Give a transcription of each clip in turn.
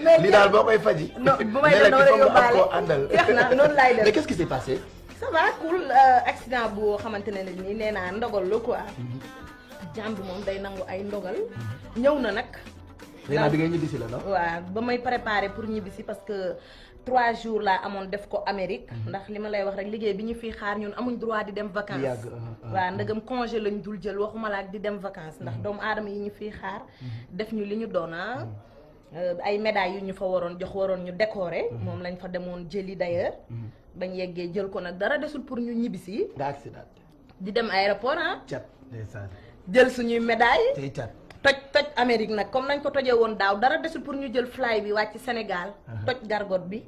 lii daal boo koy faji. non bu may dem noonu yóbbaale àndal. jeex na noonu laay def. mais qu'est-ce qui s'est passé. ça va cool accident boo xamante ne nii nee naa ndogal la quoi. jàmb moom day nangu ay ndogal. ñëw na nag. nee naa bi ngay ñibbisi la non. waaw ba may préparer pour ñibbisi parce que 3 jours laa amoon def ko Amérique. ndax li ma lay wax rek liggéey bi ñu fiy xaar ñun amuñ droit di dem vacances. waaw ndëgam congé lañ dul jël waxuma la ak di dem vacances ndax doomu aadama yi ñu fiy xaar. def ñu li ñu doon ay médailles yu ñu fa waroon jox waroon ñu décorer. moom lañ fa demoon jëli d'ailleurs. bañ yeggee jël ko nag dara desul pour ñu ñibbisi. nga accident. di dem aéroport cat ndeysaan. jël suñuy médailles. tey cat. toj Amérique nag comme nañ ko tojee woon daaw dara desul pour ñu jël fly bi wàcc Sénégal. toj gargot bi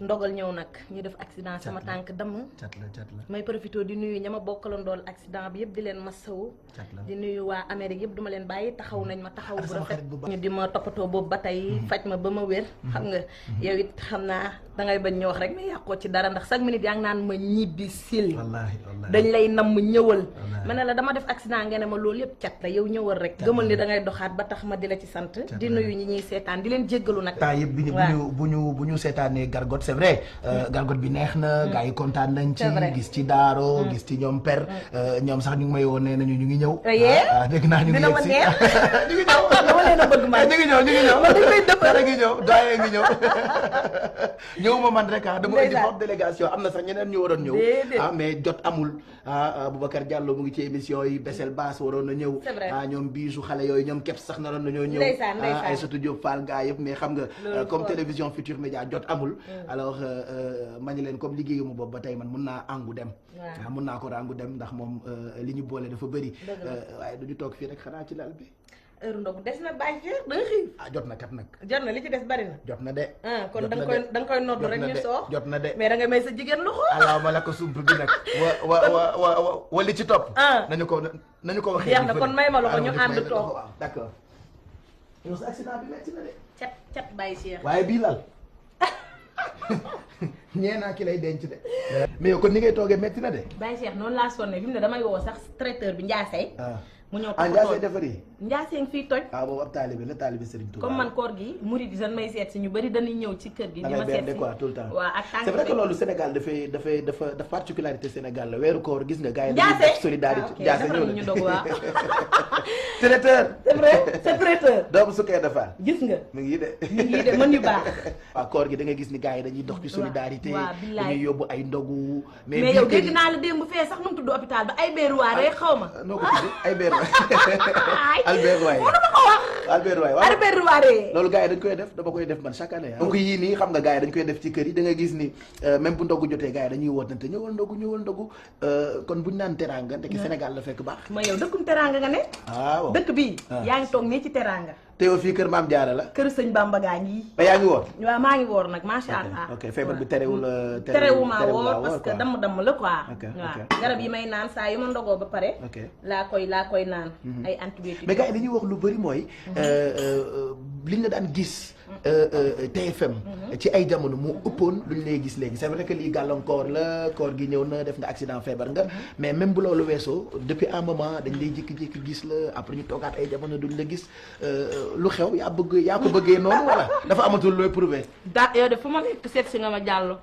ndogal ñëw nag ñu def accident sama tànk damm. cat la may profité di nuyu ña ma bokkaloon dool accident bi yëpp di leen masawu. di nuyu waa Amérique yëpp duma leen bàyyi taxaw nañ ma taxaw bu rafet ñu di ma toppatoo boobu ba tey faj ma ba ma wér. xam nga yow it xam naa dangay bañ ñu wax rek mais yàqoo ci dara ndax chaque minute yaa ngi naan ma ñibbi sil. dañ lay nam mu ñëwal. ma ne la dama def accident nga ne ma loolu yëpp cat la yow ñëwal rek. gëmal ni dangay doxaat ba tax ma di la ci sant. di nuyu ñi ñuy seetaan di leen jéggalu nag. temps yëpp bu ñu seetaanee gargot c'est vrai. gargot bi neex na. gars yi kontaan nañ ci. gis ci Daaro gis ci ñoom per ñoom sax ñu ngi may woon nee nañu ñu ngi ñëw. dégg naa ñu ngi yegg si ñu ngi ñëw. dama leen a bëgg man ñu ngi ñëw. man dañ koy dëppal ngi ñëw doyen ngi ñëw. ñëwuma man rek dama indi forte délégation am na sax ñeneen ñu waroon ñëw. mais jot amul. Boubacar Diallo mu ngi ci émission yi Bessel Bass waroon na ñëw. ñoom biisu xale yooyu ñoom képp sax naroon nañoo ñëw. Aïssatou Diop Fall gaa yëpp mais xam nga comme télévision Futur Média jot amul. alors ma ñu leen comme liggéeyuma boobu ba tey man mun naa angu dem. waaw mun naa ko rangu dem ndax moom li ñu boole dafa bëri. waaye du ñu toog fii rek xanaa ci lal bi. heure ndogu des na bàyyi fii da nga xiif. jot na kat nag. jot na li ci des bari na. jot na de. kon da nga koy nodd rek ñu soox. jot na de mais da nga may sa jigéen loxo. alaaw ma la ko sump bi nag. wa li ci topp. nañu ko waxee. jeex na kon may ma loxo ñu ànd toog. d'accord. yow sa accident bi metti na de. cat bàyyi Cheikh. waaye bii lal. ñeenaa ki lay denc de. mais yow kon ni ngay toogee metti na de. bàyyi Cheikh noonu laa sonné fi mu ne damay woo sax traiteur bi Ndiassé. mu ñëw Ndiassé defar yi. Ndiassé ngi fii toj. boobu ab taalibe la taalibe Serigne Touba. comme man koor gi murid dañ may seet si ñu bëri dañuy ñëw ci kër gi. di ma seet si quoi tout le temps. waaw ak tànk c'est vrai que loolu Sénégal dafa particularité Sénégal la weeru koor gis nga gars yi. Ndiassé dañuy def solidarité Ndiassé ñëw na ñu dog waaw. traiteur. c'est vrai c'est traiteur. doomu sukkee defar. gis nga. mu ngi de. mën yu baax. waaw koor gi da nga gis ni gars yi dañuy dox ci solidarité. dañuy yóbbu ay ndogu. mais yow dégg naa la démb fee sax nu mu tudd hôpital ba ay béeruwaare xaw ma. noo ko tudd ay béeruwaare. Albert Roy Albert Roy loolu gars yi dañ koy def dama koy def man chaque année. donc yii nii xam nga gars yi dañ koy def ci kër yi da nga gis ni même bu ndogu jotee gars yi dañuy wootante ñëwal ndogu kon buñ naan teraanga ndekki Sénégal la fekk baax. ma yow dëkkum teraanga nga ne. waaw dëkk bii. yaa ngi toog nii ci teraanga. te yow fii kër Maam Jaara la. kër sëñ Bamba gaa ngi. ba yaa ngi woor. waaw maa ngi woor nag macha allah. ok feebar bi terewuma woor parce que damm la quoi. waaw garab yi may naan saa yu ma ndogoo ba pare. laa koy naan. ay antibiotiques. mais gars yi dañuy wax lu bëri mooy liñ la daan gis. TFM. ci ay jamono moo ëppoon luñ lay gis léegi c'est vrai que lii gàllankoor la koor gi ñëw na def nga accident feebar nga mais même bu loolu weesoo depuis un moment dañ lay jékki-jékki gis la après ñu toogaat ay jamono duñ la gis lu xew yaa ko bëggee noonu wala dafa amatul looy prouver. yow de fu ma nekk seet si nga ma jàllo.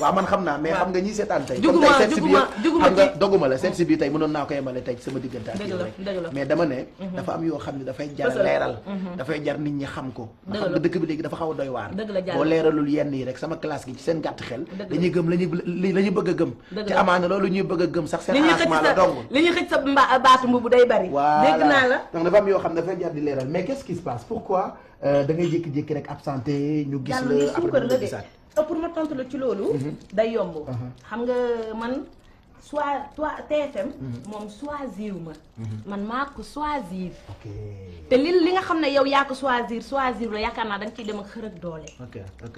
waaw man xam naa mais xam nga ñi seetaan tey. juguma xam nga doguma la seet si bi tey mënoon naa ko yemale tey sama diggante ak yow rek mais dama ne dafa am yoo xam ne dafay jar leeral dafay jar nit ñi xam ko xam nga dëkk bi léegi dafa xaw a doy waar boo leeralul yenn yi rek sama classe gi ci seen gàtt xel dañuy gëm la ñu bëgg a gëm te amaana loolu ñuy bëgg a gëm sax seen arrangement la dong li ñuy xëj sa baatu mbubu day bari dégg naa la donc dafa am yoo xam ne dafay jar di leeral mais qu'est-ce qui se passe pourquoi da ngay jékki-jékki rek absenté ñu gis la après ñu gisaat pour ma tontu la ci loolu day yomb xam nga man TFM moom choisir man maa ko choisir te li nga xam ne yow yaa ko choisir la yaakaar naa da nga ciy dem ak xër ak doole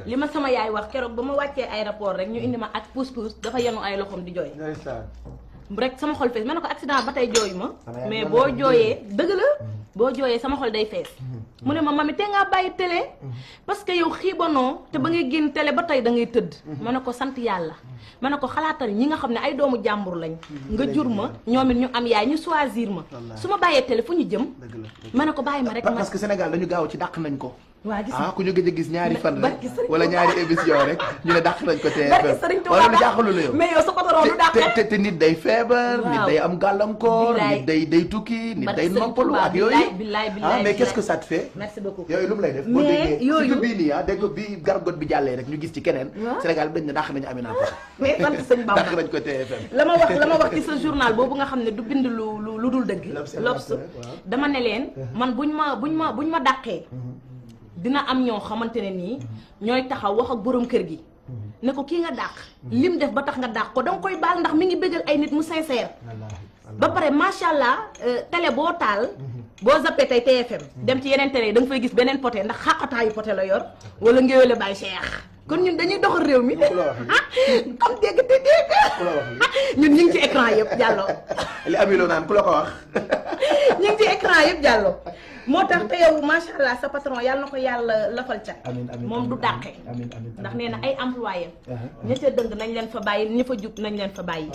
li ma sama yaay wax keroog ba ma wàccee aéroport rek ñu indi ma ak pousse-pousse dafa yenu ay loxoom di jooy rek sama xol fees ma ne ko accident ba tey jooyu ma mais boo jooyee dëgg la boo jooyee sama xol day fees mu ne ma mami te ngaa bàyyi télé parce que yow xiibanoo te ba ngay génn télé ba tey da ngay tëdd ma ne ko sant yàlla ma ne ko xalaatal ñi nga xam ne ay doomu jàmbur lañ nga jur ma ñoom it ñu am yaay ñu choisir ma su ma bàyyee télé fu ñu jëm ma ne ko bàyyi ma rek parce que Sénégal dañu gaaw ci dàq nañ ko waa gis nga ku ñu gëj a gis ñaari fan rek wala ñaari émission rek ñu ne dàq nañ ko TFM wala lu jaaxalu la yow mais yow sa patron du dàqee te nit day feebar nit day am gàllankoor nit day tukki nit day noppalu ak yooyu mais qu'est-ce que ça te fait merci beaucoup yooyu lu mu lay def boo déggee surtout bii nii dégg nga bii gargot bi jàllee rek ñu gis ci keneen Sénégal bi dañ ne dàq nañu Amina Poté mais sant sëñ Bamba dàq nañ ko TFM la ma wax ci sa journal boobu nga xam ne du bind lu dul dëgg L'Obs dama ne leen man buñ ma dàqee dina am ñoo xamante ne nii ñooy taxaw wax ak borom kër gi ne ko kii nga dàq lim def ba tax nga dàq ko danga koy baal ndax mi ngi bëggal ay nit mu sincère ba pare macha allah télé boo taal boo zappé tey TFM dem ci yeneen télé yi da nga fay gis beneen Poté ndax xàqataayu Poté la yor wala ngéwéle Baye Cheikh kon ñun dañuy doxal réew mi comme dégg te dégg ñun ñu ngi ci écran yëpp Diallo li amiloo naan ku la ko wax ñu ngi ci écran yëpp Diallo moo tax te yow macha allah sa patron yàlla na ko yàlla lafal cat moom du dàqe ndax nee na ay employé ña ca dëng nañ leen fa bàyyi ña fa jub nañ leen fa bàyyi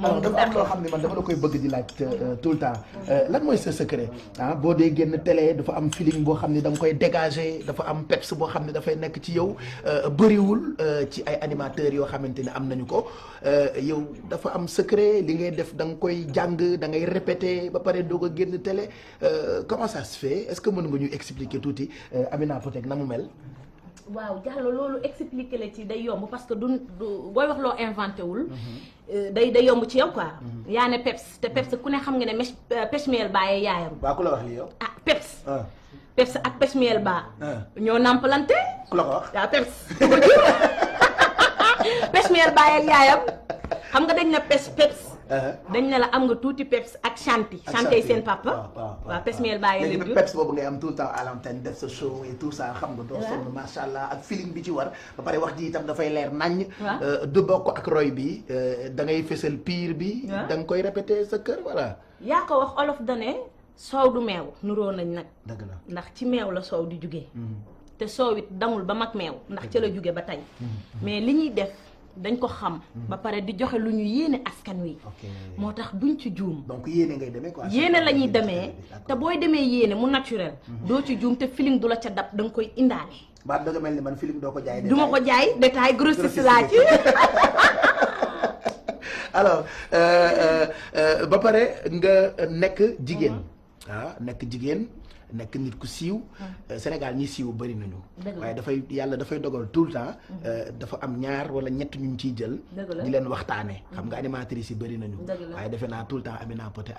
moom dafa am loo xam ne man dama la koy bëgg di laaj tout le temps lan mooy sa secret boo dee génn télé dafa am feeling boo xam ne da nga koy dégager dafa am peps boo xam ne dafay nekk ci yow bëriwul ci ay animateurs yoo xamante ne am nañu ko yow dafa am secret li ngay def da nga koy jàng da ngay répéter ba pare doog a génn télé comment ça se fait est-ce que mën nga ñu expliquer tuuti Amina Poté na mu mel. waaw Diallo loolu expliquer la ci day yomb parce que du booy wax loo inventé wul. day yomb ci yow quoi. yaa ne peps te peps ku ne xam nga ne pechmiel bàyyee yaayam. waaw ku la wax lii yow. peps. peps ak pechmiel ba. ñoo nampalante. ku la ko wax waaw peps. pechmiel bàyyee yaayam xam nga dañ na peps. dañ ne la am nga tuuti peps ak chanty chanty seen papa waaw pechmiel bàyyi leen jur peps boobu ngay am tout le temps à l'antenne def sa show et tout ça xam nga doo sonn macha allah ak feeling bi ci war ba pare wax ji itam dafay leer naññ du bokk ak roy bi da ngay fësal pire bi da nga koy répéter sa kër voilà yaa ko wax olof dane soow du meew nuroo nañ nag dëgg la ndax ci meew la soow di jugee te soow it damul ba mag meew ndax ca la jugee ba tey mais li ñuy def dañ ko xam ba pare di joxe lu ñu yéene askan wi moo tax duñ ci juum donc yéene ngay demee quoi yéene la ñuy demee te booy demee yéene mu naturel doo ci juum te feeling du la ca dab da nga koy indaale ba danga mel ni man feeling doo ko jaay du ma ko jaay détail grossiste laa ci alors ba pare nga nekk jigéen nekk jigéen nekk nit ku siiw Sénégal ñi siiw bëri nañu waaye yàlla dafay dogal tout le temps dafa am ñaar wala ñett ñu ciy jël di leen waxtaane xam nga animatrices yi bëri nañu waaye defe naa tout le temps Amina Poté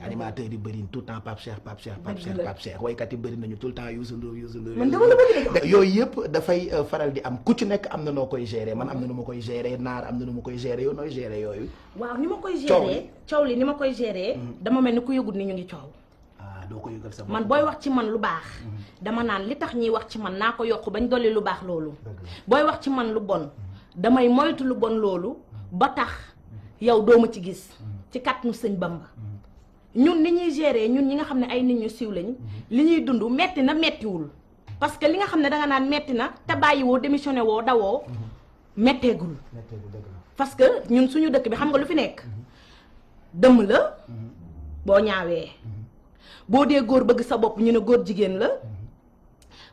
animateurs yi bëri tout le temps Pape Cheikh waykat yi bëri nañu tout le temps Youssou Ndour yooyu yëpp dafay faral di am ku ci nekk am na noo koy gérer man am na nu ma koy gérer naar am na nu ma koy gérer yow nooy gérer yooyu waaw ni ma koy gérer coow li ni ma koy gérer dama mel ni ku yëgut ni ñu ngi coow doo ko yëgal sa bopp man booy wax ci man lu baax dama naan li tax ñuy wax ci man naa ko yokk bañ dolli lu baax loolu booy wax ci man lu bon damay moytu lu bon loolu ba tax yow doo ma ci gis ci kàttanu sëñ Bamba ñun ni ñuy gérer ñun ñi nga xam ne ay nit ñu siiw lañ li ñuy dund metti na mettiwul parce que li nga xam ne danga naan metti na te bàyyi woo démissionné woo dawoo metteegul parce que ñun suñu dëkk bi xam nga lu fi nekk dëmm la boo ñaawee boo dee góor bëgg sa bopp ñu ne góor jigéen la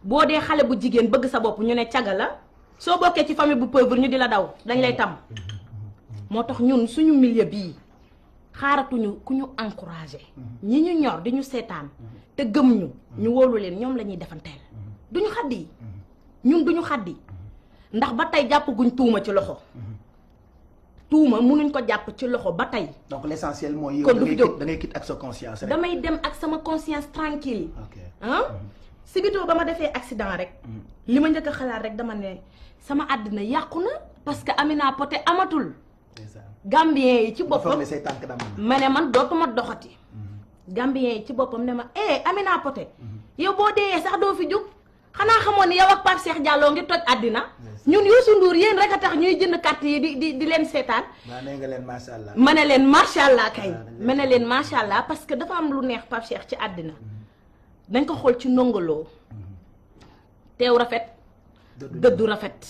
boo dee xale bu jigéen bëgg sa bopp ñu ne caga la soo bokkee ci famille bu pauvre ñu di la daw dañ lay tam moo tax ñun suñu milieu bii xaaratuñu ku ñu encouragé ñi ñu ñor di ñu seetaan te gëm ñu wóolu leen ñoom la ñuy defanteel duñu xaddi ñun duñu xaddi ndax ba tey jàpp guñ tuuma ci loxo tuuma mënuñ ko jàpp ci loxo ba tey. donc l'essentiel mooy yow da ngay quitte ak sa conscience rek. damay dem ak sama conscience tranquille si bitoo ba ma defee accident rek li ma njëkk a xalaat rek dama ne sama àddina yàqu na parce que Amina Poté amatul Gambien yi ci boppam ma ne man dootuma doxati Gambien yi ci boppam ne ma Amina Poté yow boo deeyee sax doo fi jug xanaa xamoon ne yow ak Pape Cheikh Diallo ngi toj àddina ñun Youssou Ndour yéen rek a tax ñuy jënd carte yi di leen seetaan. nga leen macha allah. ma ne leen macha allah kay. ma ne leen macha allah parce que dafa am lu neex Pape Cheikh ci àddina dañ ko xool ci ndongoloo teew rafet. dëddu rafet.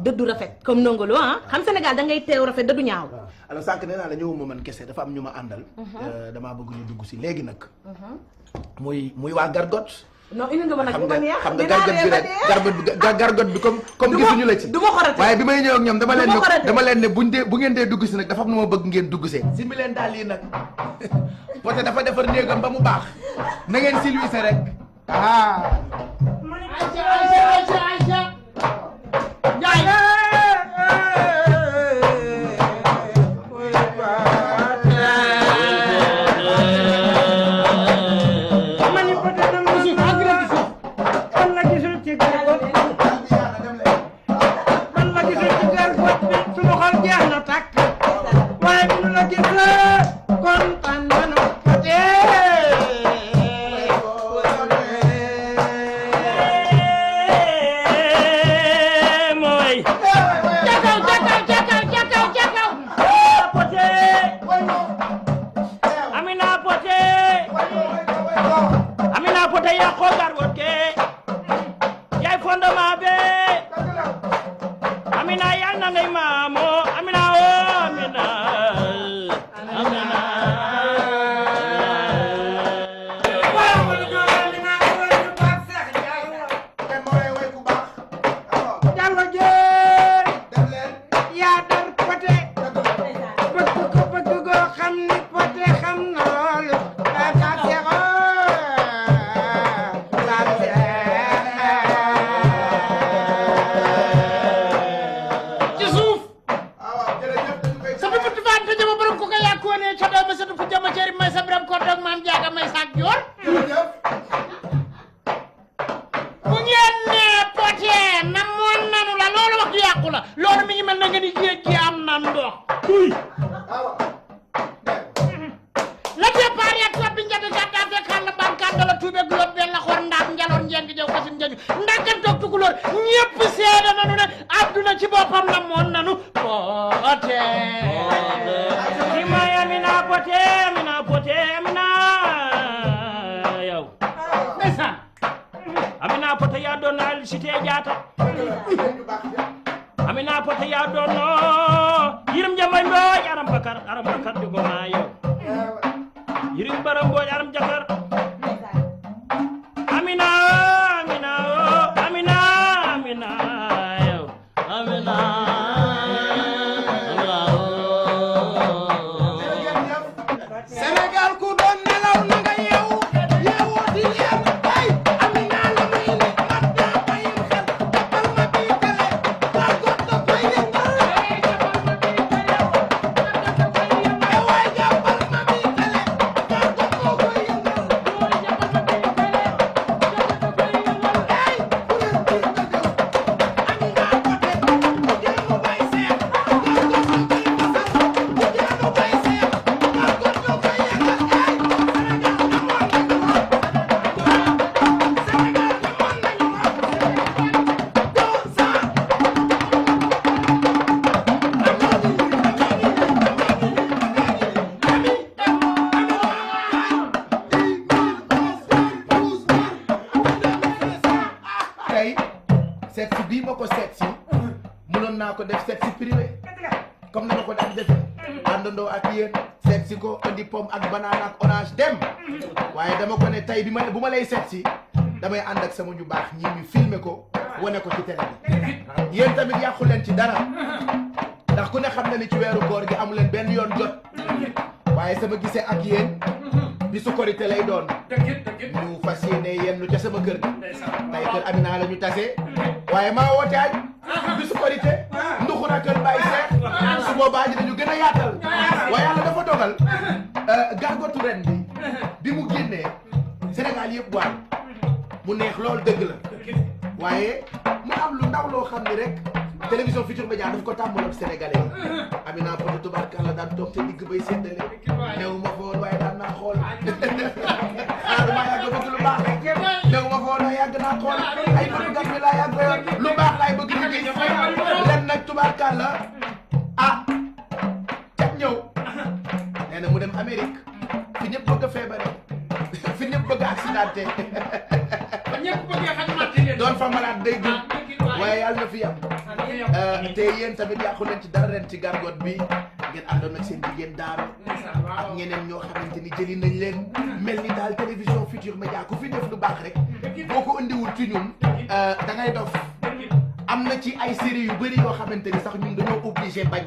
dëddu rafet comme ndongoloo xam Sénégal da ngay teew rafet dëddu ñaaw. alors sànq nee naa la ñëwuma man kese dafa am ñu ma àndal. damaa bëgg ñu dugg si léegi nag. muy waa Gargot. non indi nga ma nag bu ma neex xam nga gargot bi comme gisuñu la ci du ma xorati waaye bi may ñëw ak ñoom dama leen ne bu ngeen dee dugg si nag dafa am nu ma bëgg ngeen dugg see si mi leen daal lii nag poté dafa defar néegam ba mu baax na ngeen silwise rek Aïcha Njaay bu ma lay seet si damay ànd ak sama ñu baax ñi ñu filmer ko wane ko ci télé bi yéen tamit yàqu leen ci dara ndax ku ne xam na ni ci weeru koor gi amu leen benn yoon jot waaye sama gisee ak yéen bisu korité lay doon ñu fas yéene yenn ca sama kër gi tey kër Amina la ñu tase waaye maa woote añ bisu korité nduxura kër Baye Seex su boobaa ji dañu gën a yaatal waaye yàlla dafa dogal gargotu ren bi mu génnee Sénégal yëpp waay mu neex loolu dëgg la waaye mu am lu ndaw loo xam ni rek télévision Futurs Médias daf ko tàmbaloon Sénégalais yi Amina Poté tubaarkàlla daan toog te digg bay séddale néew ma fa woon waaye daan naa xool xanaa damaa yàgg bëgg lu baax néew ma fa woon waaye yàgg naa xool ay bëgg gan bi laa yàgg yoon lu baax laay bëgg ñu gis len nag tubaarkàlla cat ñëw nee na mu dem Amérique fi ñëpp bëgg a feebare fi ñëpp bëgg a accidenté ñëpp bëgg a xaj doon fa malade day gën waaye yàlla na fi yam te yéen tamit yàqu leen ci dara ren ci gargote bi ngeen àndoon ak seen jigéen daara ak ñeneen ñoo xamante ni jëli nañ leen mel ni daal télévision Futurs Médias ku fi def lu baax rek boo ko indiwul ci ñun da ngay dof am na ci ay série yu bëri yoo xamante ni sax ñun dañoo obligé bañ